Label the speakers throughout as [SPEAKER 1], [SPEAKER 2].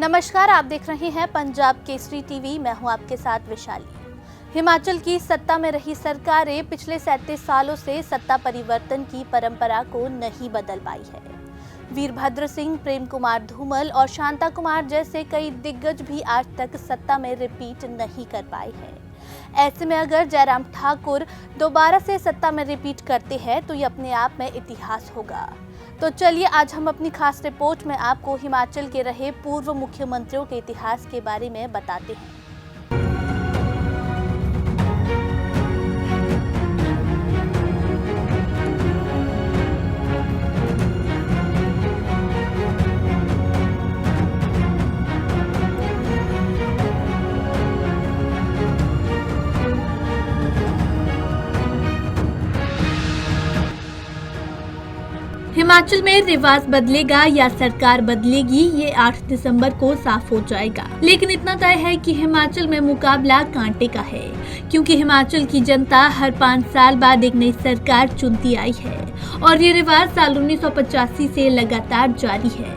[SPEAKER 1] नमस्कार, आप देख रहे हैं पंजाब केसरी टीवी। मैं हूं आपके साथ विशाली। हिमाचल की सत्ता में रही सरकारें पिछले 37 सालों से सत्ता परिवर्तन की परंपरा को नहीं बदल पाई है। वीरभद्र सिंह, प्रेम कुमार धूमल और शांता कुमार जैसे कई दिग्गज भी आज तक सत्ता में रिपीट नहीं कर पाए हैं। ऐसे में अगर जयराम ठाकुर दोबारा से सत्ता में रिपीट करते हैं तो ये अपने आप में इतिहास होगा। तो चलिए आज हम अपनी खास रिपोर्ट में आपको हिमाचल के रहे पूर्व मुख्यमंत्रियों के इतिहास के बारे में बताते हैं। हिमाचल में रिवाज बदलेगा या सरकार बदलेगी, ये 8 दिसंबर को साफ हो जाएगा। लेकिन इतना तय है कि हिमाचल में मुकाबला कांटे का है, क्योंकि हिमाचल की जनता हर 5 साल बाद एक नई सरकार चुनती आई है और ये रिवाज साल 1985 से लगातार जारी है।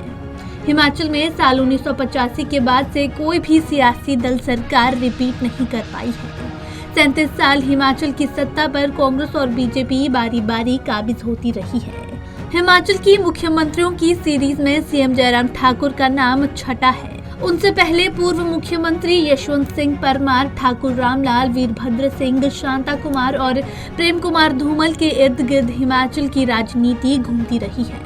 [SPEAKER 1] हिमाचल में साल 1985 के बाद से कोई भी सियासी दल सरकार रिपीट नहीं कर पाई है। 37 साल हिमाचल की सत्ता पर कांग्रेस और बीजेपी बारी बारी काबिज होती रही है। हिमाचल की मुख्यमंत्रियों की सीरीज में सीएम जयराम ठाकुर का नाम छठा है। उनसे पहले पूर्व मुख्यमंत्री यशवंत सिंह परमार, ठाकुर रामलाल, वीरभद्र सिंह, शांता कुमार और प्रेम कुमार धूमल के इर्द गिर्द हिमाचल की राजनीति घूमती रही है।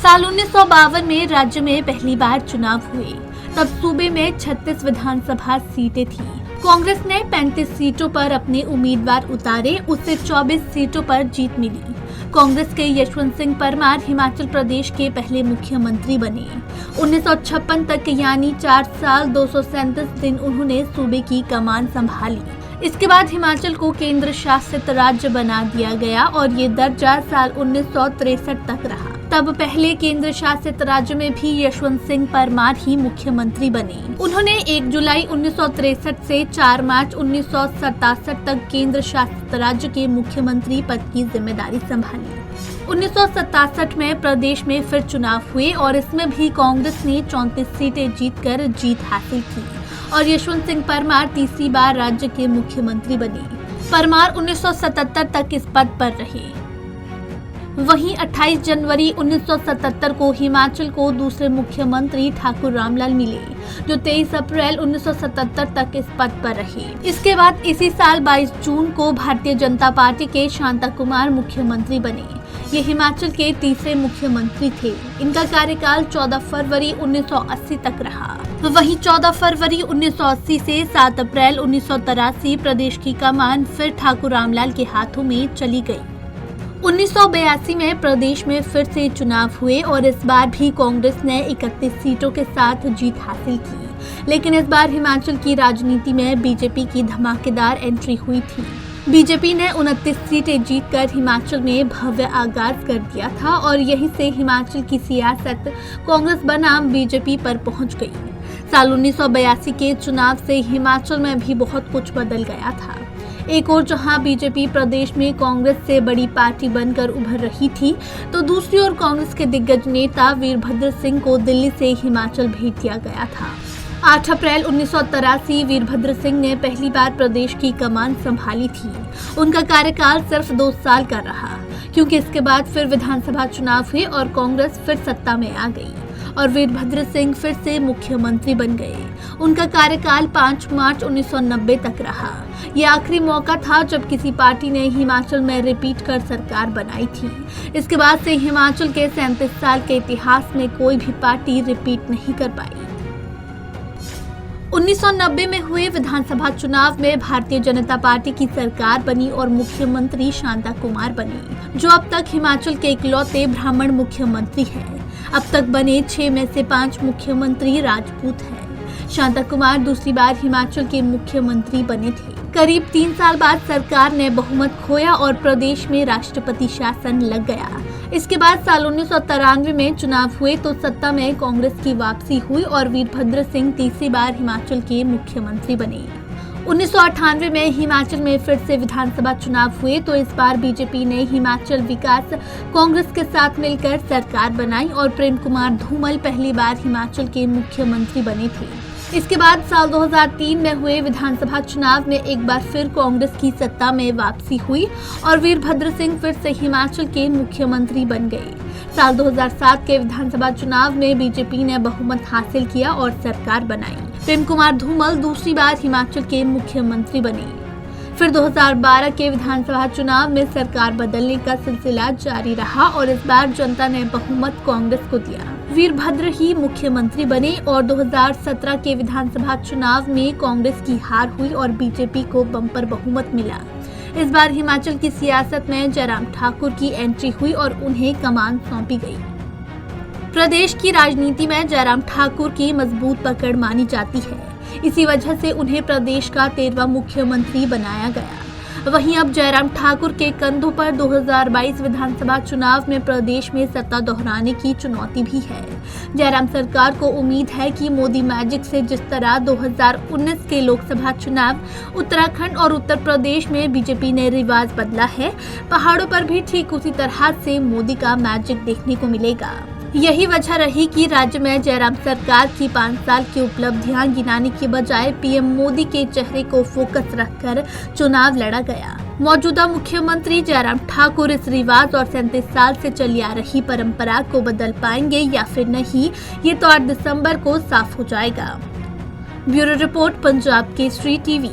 [SPEAKER 1] साल 1952 में राज्य में पहली बार चुनाव हुए, तब सूबे में 36 विधानसभा सीटें थी। कांग्रेस ने 35 सीटों पर अपने उम्मीदवार उतारे, उससे 24 सीटों पर जीत मिली। कांग्रेस के यशवंत सिंह परमार हिमाचल प्रदेश के पहले मुख्यमंत्री बने। 1956 तक यानी 4 साल 237 दिन उन्होंने सूबे की कमान संभाली। इसके बाद हिमाचल को केंद्र शासित राज्य बना दिया गया और ये दर्जा साल 1963 तक रहा। तब पहले केंद्र शासित राज्य में भी यशवंत सिंह परमार ही मुख्यमंत्री बने। उन्होंने 1 जुलाई 1963 से 4 मार्च 1967 तक केंद्र शासित राज्य के मुख्यमंत्री पद की जिम्मेदारी संभाली। 1967 में प्रदेश में फिर चुनाव हुए और इसमें भी कांग्रेस ने 34 सीटें जीतकर जीत हासिल की और यशवंत सिंह परमार तीसरी बार राज्य के मुख्यमंत्री बने। परमार 1977 तक इस पद पर रहे। वहीं 28 जनवरी 1977 को हिमाचल को दूसरे मुख्यमंत्री ठाकुर रामलाल मिले, जो 23 अप्रैल 1977 तक इस पद पर रहे। इसके बाद इसी साल 22 जून को भारतीय जनता पार्टी के शांता कुमार मुख्यमंत्री बने। ये हिमाचल के तीसरे मुख्यमंत्री थे। इनका कार्यकाल 14 फरवरी 1980 तक रहा। वहीं 14 फरवरी 1980 से 7 अप्रैल 1983 प्रदेश की कमान फिर ठाकुर रामलाल के हाथों में चली गई। 1982 में प्रदेश में फिर से चुनाव हुए और इस बार भी कांग्रेस ने 31 सीटों के साथ जीत हासिल की। लेकिन इस बार हिमाचल की राजनीति में बीजेपी की धमाकेदार एंट्री हुई थी। बीजेपी ने 29 सीटें जीतकर हिमाचल में भव्य आगाज कर दिया था और यहीं से हिमाचल की सियासत कांग्रेस बनाम बीजेपी पर पहुंच गई। साल 1982 के चुनाव से हिमाचल में भी बहुत कुछ बदल गया था। एक और जहां बीजेपी प्रदेश में कांग्रेस से बड़ी पार्टी बनकर उभर रही थी, तो दूसरी ओर कांग्रेस के दिग्गज नेता वीरभद्र सिंह को दिल्ली से हिमाचल भेज दिया गया था। 8 अप्रैल 1983 वीरभद्र सिंह ने पहली बार प्रदेश की कमान संभाली थी। उनका कार्यकाल सिर्फ 2 साल का रहा, क्योंकि इसके बाद फिर विधानसभा चुनाव हुए और कांग्रेस फिर सत्ता में आ गई और वीरभद्र सिंह फिर से मुख्यमंत्री बन गए। उनका कार्यकाल 5 मार्च 1990 तक रहा। ये आखिरी मौका था जब किसी पार्टी ने हिमाचल में रिपीट कर सरकार बनाई थी। इसके बाद से हिमाचल के 37 साल के इतिहास में कोई भी पार्टी रिपीट नहीं कर पाई। 1990 में हुए विधानसभा चुनाव में भारतीय जनता पार्टी की सरकार बनी और मुख्यमंत्री शांता कुमार बने, जो अब तक हिमाचल के इकलौते ब्राह्मण मुख्यमंत्री हैं। अब तक बने 6 में से 5 मुख्यमंत्री राजपूत हैं। शांता कुमार दूसरी बार हिमाचल के मुख्यमंत्री बने थे। करीब 3 साल बाद सरकार ने बहुमत खोया और प्रदेश में राष्ट्रपति शासन लग गया। इसके बाद साल 1993 में चुनाव हुए तो सत्ता में कांग्रेस की वापसी हुई और वीरभद्र सिंह तीसरी बार हिमाचल के मुख्यमंत्री बने। 1998 में हिमाचल में फिर से विधानसभा चुनाव हुए तो इस बार बीजेपी ने हिमाचल विकास कांग्रेस के साथ मिलकर सरकार बनाई और प्रेम कुमार धूमल पहली बार हिमाचल के मुख्यमंत्री बने थे। इसके बाद साल 2003 में हुए विधानसभा चुनाव में एक बार फिर कांग्रेस की सत्ता में वापसी हुई और वीरभद्र सिंह फिर से हिमाचल के मुख्यमंत्री बन गए। साल 2007 के विधानसभा चुनाव में बीजेपी ने बहुमत हासिल किया और सरकार बनाई। प्रेम कुमार धूमल दूसरी बार हिमाचल के मुख्यमंत्री बने। फिर 2012 के विधानसभा चुनाव में सरकार बदलने का सिलसिला जारी रहा और इस बार जनता ने बहुमत कांग्रेस को दिया। वीरभद्र ही मुख्यमंत्री बने और 2017 के विधानसभा चुनाव में कांग्रेस की हार हुई और बीजेपी को बम्पर बहुमत मिला। इस बार हिमाचल की सियासत में जयराम ठाकुर की एंट्री हुई और उन्हें कमान सौंपी गई। प्रदेश की राजनीति में जयराम ठाकुर की मजबूत पकड़ मानी जाती है, इसी वजह से उन्हें प्रदेश का 13वां मुख्यमंत्री बनाया गया। वहीं अब जयराम ठाकुर के कंधों पर 2022 विधानसभा चुनाव में प्रदेश में सत्ता दोहराने की चुनौती भी है। जयराम सरकार को उम्मीद है कि मोदी मैजिक से जिस तरह 2019 के लोकसभा चुनाव उत्तराखंड और उत्तर प्रदेश में बीजेपी ने रिवाज बदला है, पहाड़ों पर भी ठीक उसी तरह से मोदी का मैजिक देखने को मिलेगा। यही वजह रही कि राज्य में जयराम सरकार की 5 साल की उपलब्धियां गिनाने के बजाय पीएम मोदी के चेहरे को फोकस रखकर चुनाव लड़ा गया। मौजूदा मुख्यमंत्री जयराम ठाकुर इस रिवाज और 37 साल से चली आ रही परंपरा को बदल पाएंगे या फिर नहीं, ये तो 8 दिसंबर को साफ हो जाएगा। Bureau report, Punjab Kesari TV.